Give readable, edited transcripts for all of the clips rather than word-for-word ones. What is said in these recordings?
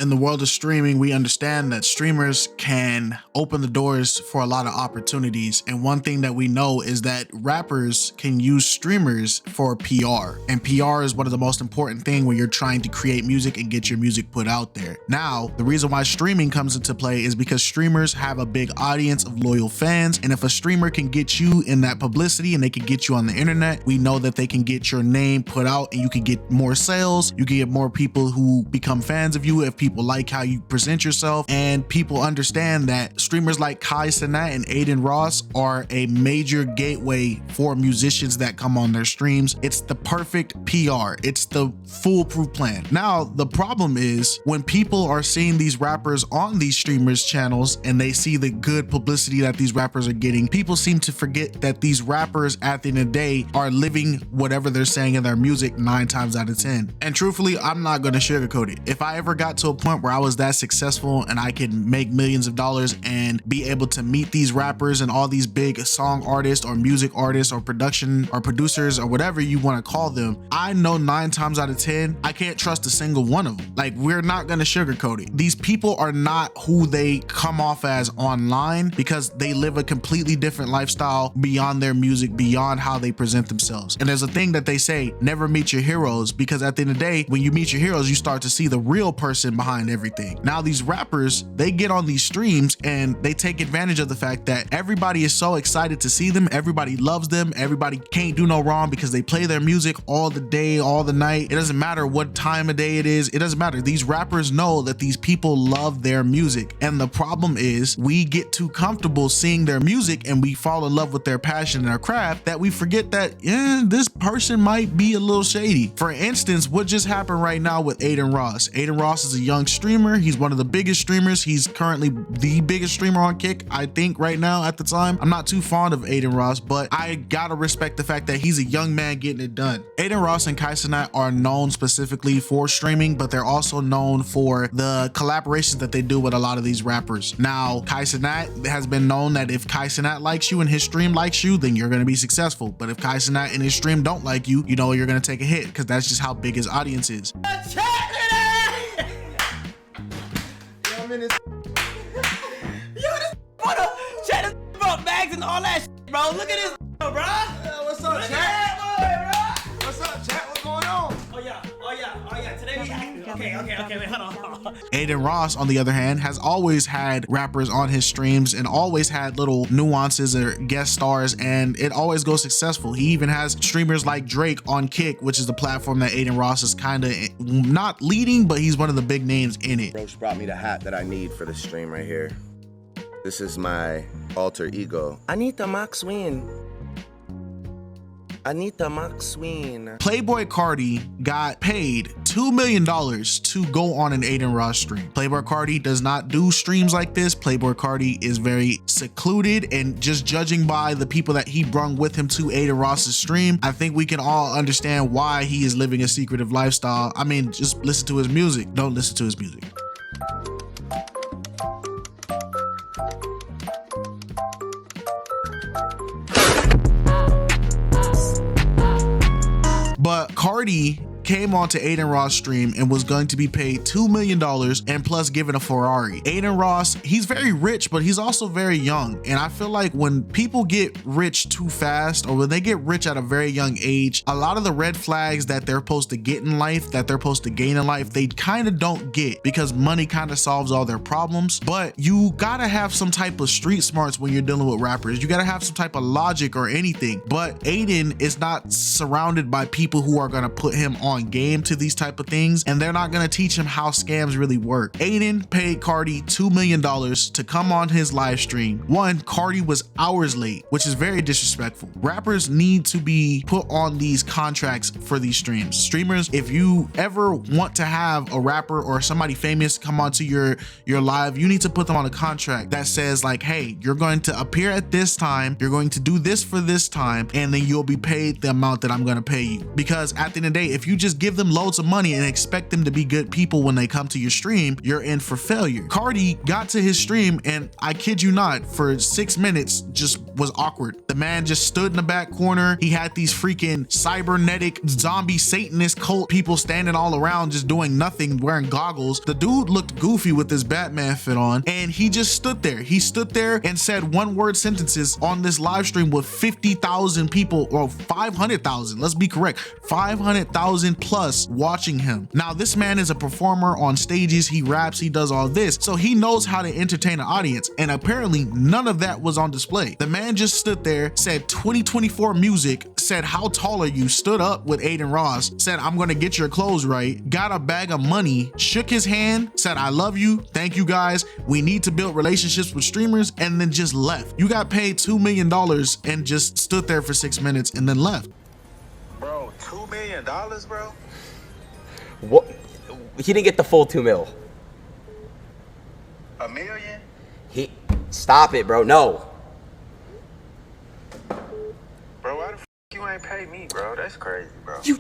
In the world of streaming, we understand that streamers can open the doors for a lot of opportunities. And one thing that we know is that rappers can use streamers for PR. And PR is one of the most important things when you're trying to create music and get your music put out there. Now, the reason why streaming comes into play is because streamers have a big audience of loyal fans. And if a streamer can get you in that publicity and they can get you on the internet, we know that they can get your name put out and you can get more sales. You can get more people who become fans of you if people like how you present yourself, and people understand that streamers like Kai Cenat and Adin Ross are a major gateway for musicians that come on their streams. It's the perfect PR. It's the foolproof plan. Now, the problem is when people are seeing these rappers on these streamers channels and they see the good publicity that these rappers are getting, people seem to forget that these rappers at the end of the day are living whatever they're saying in their music 9 times out of 10. And truthfully, I'm not going to sugarcoat it. If I ever got to a point where I was that successful and I could make millions of dollars and be able to meet these rappers and all these big song artists or music artists or production or producers or whatever you want to call them, I know 9 times out of 10 I can't trust a single one of them. Like, we're not going to sugarcoat it. These people are not who they come off as online because they live a completely different lifestyle beyond their music, beyond how they present themselves. And there's a thing that they say, never meet your heroes, because at the end of the day, when you meet your heroes, you start to see the real person behind everything. Now, these rappers, they get on these streams and they take advantage of the fact that everybody is so excited to see them. Everybody loves them. Everybody can't do no wrong because they play their music all the day, all the night. It doesn't matter what time of day it is. It doesn't matter. These rappers know that these people love their music. And the problem is we get too comfortable seeing their music and we fall in love with their passion and their craft that we forget that, yeah, this person might be a little shady. For instance, what just happened right now with Adin Ross. Adin Ross is a young streamer. He's one of the biggest streamers. He's currently the biggest streamer on Kick, I think, right now at the time. I'm not too fond of Adin Ross, but I gotta respect the fact that he's a young man getting it done. Adin Ross and Kai Cenat are known specifically for streaming, but they're also known for the collaborations that they do with a lot of these rappers. Now, Kai Cenat has been known that if Kai Cenat likes you and his stream likes you, then you're gonna be successful. But if Kai Cenat and his stream don't like you, you know you're gonna take a hit because that's just how big his audience is. Yo, this photo, chat this bro, bags and all that shit, bro. Look at this, bro. What's up, chat? What's up, chat? What's going on? Oh yeah. Today we active. Okay, wait, hold on. Adin Ross, on the other hand, has always had rappers on his streams and always had little nuances or guest stars, and it always goes successful. He even has streamers like Drake on Kick, which is the platform that Adin Ross is kind of not leading, but he's one of the big names in it. Roach brought me the hat that I need for the stream right here. This is my alter ego. Anita Maxwin. Playboi Carti got paid $2 million to go on an Adin Ross stream. Playboi Carti does not do streams like this. Playboi Carti is very secluded, and just judging by the people that he brung with him to Adin Ross's stream, I think we can all understand why he is living a secretive lifestyle. I mean, just listen to his music. Don't listen to his music. But Carti came onto Adin Ross stream and was going to be paid $2 million and plus given a Ferrari. Adin Ross, he's very rich, but he's also very young. And I feel like when people get rich too fast, or when they get rich at a very young age, a lot of the red flags that they're supposed to get in life, that they're supposed to gain in life, they kind of don't get, because money kind of solves all their problems. But you gotta have some type of street smarts when you're dealing with rappers. You gotta have some type of logic or anything. But Adin is not surrounded by people who are gonna put him on game to these type of things, and they're not going to teach him how scams really work. Adin paid Carti $2 million to come on his live stream. One, Carti was hours late, which is very disrespectful. Rappers need to be put on these contracts for these streams. Streamers, if you ever want to have a rapper or somebody famous come onto your live, you need to put them on a contract that says like, hey, you're going to appear at this time, you're going to do this for this time, and then you'll be paid the amount that I'm going to pay you. Because at the end of the day, if you just give them loads of money and expect them to be good people when they come to your stream, you're in for failure. Cardi got to his stream and I kid you not, for 6 minutes just was awkward. The man just stood in the back corner. He had these freaking cybernetic zombie Satanist cult people standing all around just doing nothing, wearing goggles. The dude looked goofy with his Batman fit on and he just stood there. He stood there and said one-word sentences on this live stream with 50,000 people, or 500,000, let's be correct, 500,000 plus watching him. Now this man is a performer on stages, he raps, he does all this, so he knows how to entertain an audience, and apparently none of that was on display. The man just stood there, said 2024 music, said how tall are you, stood up with Adin Ross, said I'm gonna get your clothes right, got a bag of money, shook his hand, said I love you, thank you guys, we need to build relationships with streamers, and then just left. You got paid $2 million and just stood there for 6 minutes and then left. Bro, $2 million, bro? What? He didn't get the full 2 mil. $1 million? Stop it, bro. No. Bro, why the f you ain't pay me, bro? That's crazy, bro. You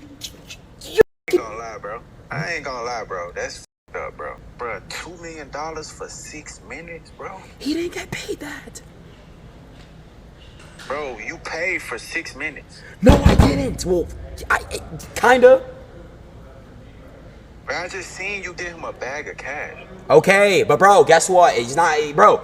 I ain't gonna lie, bro. I ain't gonna lie, bro. That's up, bro. Bro, $2 million for 6 minutes, bro? He didn't get paid that. Bro, you paid for 6 minutes. No, I didn't. Well, kinda. Bro, I just seen you give him a bag of cash. Okay, but bro, guess what? He's not, bro.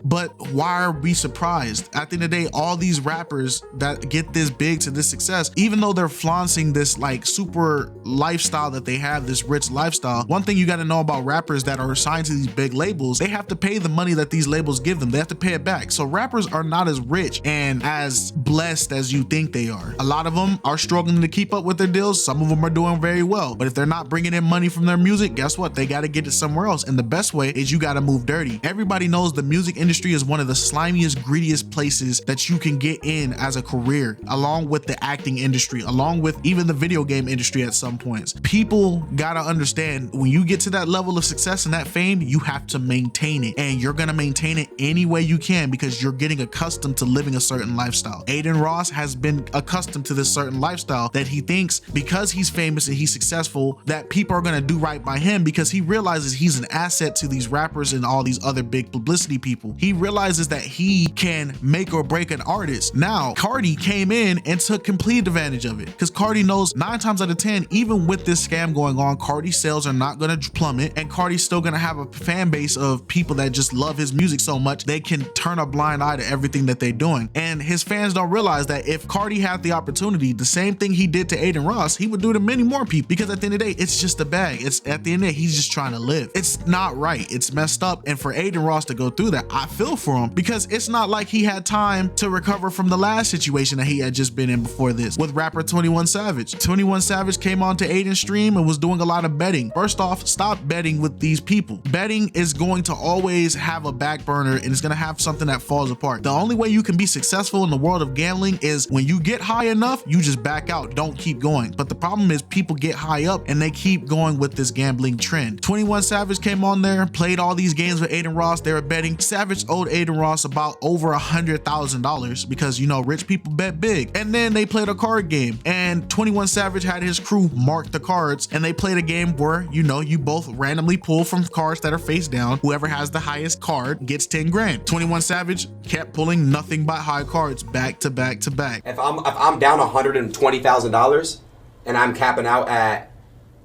But why are we surprised? At the end of the day, all these rappers that get this big to this success, even though they're flaunting this like super lifestyle that they have, this rich lifestyle, one thing you got to know about rappers that are assigned to these big labels, they have to pay the money that these labels give them. They have to pay it back. So rappers are not as rich and as blessed as you think they are. A lot of them are struggling to keep up with their deals. Some of them are doing very well, but if they're not bringing in money from their music, guess what? They got to get it somewhere else. And the best way is you got to move dirty. Everybody knows the music industry is one of the slimiest, greediest places that you can get in as a career, along with the acting industry, along with even the video game industry at some points. People gotta understand, when you get to that level of success and that fame, you have to maintain it, and you're gonna maintain it any way you can because you're getting accustomed to living a certain lifestyle. Adin Ross has been accustomed to this certain lifestyle that he thinks because he's famous and he's successful that people are gonna do right by him, because he realizes he's an asset to these rappers and all these other big publicity people. He realizes that he can make or break an artist. Now, Cardi came in and took complete advantage of it, because Cardi knows 9 times out of 10, even with this scam going on, Cardi's sales are not going to plummet, and Cardi's still going to have a fan base of people that just love his music so much they can turn a blind eye to everything that they're doing. And his fans don't realize that if Cardi had the opportunity, the same thing he did to Adin Ross, he would do to many more people, because at the end of the day, it's just a bag. It's at the end of the day, he's just trying to live. It's not right. It's messed up. And for Adin Ross to go through that, I feel for him, because it's not like he had time to recover from the last situation that he had just been in before this with rapper 21 Savage. 21 Savage came onto Adin's stream and was doing a lot of betting. First off, stop betting with these people. Betting is going to always have a back burner, and it's going to have something that falls apart. The only way you can be successful in the world of gambling is when you get high enough, you just back out, don't keep going. But the problem is people get high up and they keep going with this gambling trend. 21 Savage came on there, played all these games with Adin Ross. They were betting. Savage owed Adin Ross about over $100,000 because, you know, rich people bet big. And then they played a card game, and 21 Savage had his crew mark the cards, and they played a game where, you know, you both randomly pull from cards that are face down. Whoever has the highest card gets 10 grand. 21 Savage kept pulling nothing but high cards back to back to back. If I'm down $120,000 and I'm capping out at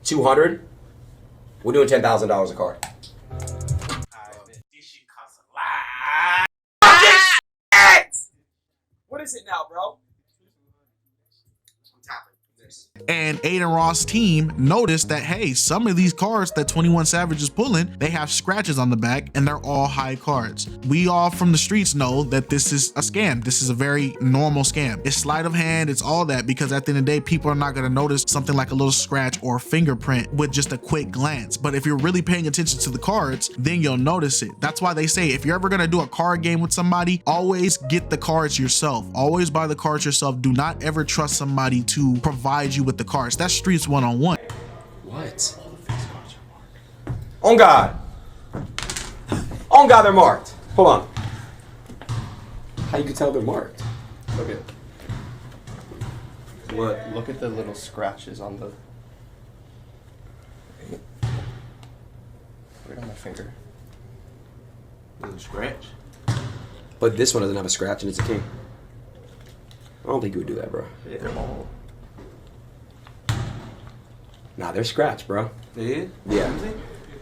200, we're doing $10,000 a card. What is it now, bro? I'm tapping this. And Adin Ross' team noticed that, hey, some of these cards that 21 Savage is pulling, they have scratches on the back and they're all high cards. We all from the streets know that this is a scam. This is a very normal scam. It's sleight of hand, it's all that, because at the end of the day, people are not going to notice something like a little scratch or fingerprint with just a quick glance. But if you're really paying attention to the cards, then you'll notice it. That's why they say if you're ever going to do a card game with somebody, always get the cards yourself. Always buy the cards yourself. Do not ever trust somebody to provide you with the cards. That's streets one-on-one. What? On God. On God, they're marked. Hold on. How you can tell they're marked? Look at What? look at the little scratches on the Right on my finger. Little scratch. But this one doesn't have a scratch, and it's a king. I don't think you would do that, bro. Yeah, they're all. Nah, they're scratched, bro. Yeah? Yeah.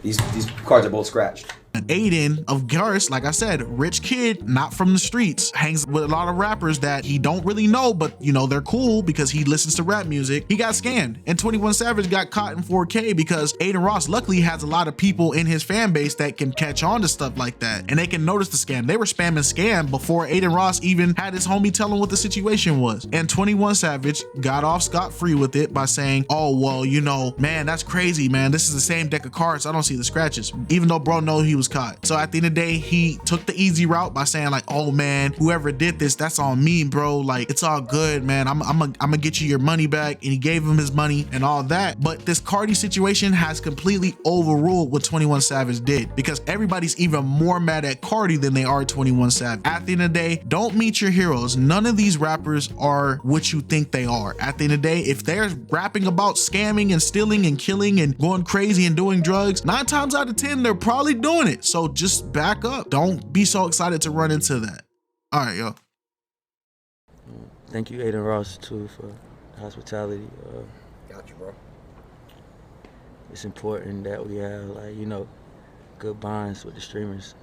These cards are both scratched. Aiden of Garris, like I said, rich kid, not from the streets, hangs with a lot of rappers that he don't really know, but you know, they're cool because he listens to rap music. He got scammed, and 21 Savage got caught in 4K because Aiden Ross luckily has a lot of people in his fan base that can catch on to stuff like that, and they can notice the scam. They were spamming scam before Aiden Ross even had his homie tell him what the situation was. And 21 Savage got off scot-free with it by saying, oh, well, you know, man, that's crazy, man. This is the same deck of cards. I don't see the scratches, even though bro know he was caught. So at the end of the day, he took the easy route by saying like, oh man, whoever did this, that's on me, bro. Like, it's all good, man. I'm gonna get you your money back. And he gave him his money and all that. But this Cardi situation has completely overruled what 21 Savage did, because everybody's even more mad at Cardi than they are 21 Savage. At the end of the day, don't meet your heroes. None of these rappers are what you think they are. At the end of the day, if they're rapping about scamming and stealing and killing and going crazy and doing drugs, 9 times out of 10, they're probably doing it. So just back up. Don't be so excited to run into that. All right, yo. Thank you, Aiden Ross, too, for the hospitality. Got you, bro. It's important that we have, like, you know, good bonds with the streamers.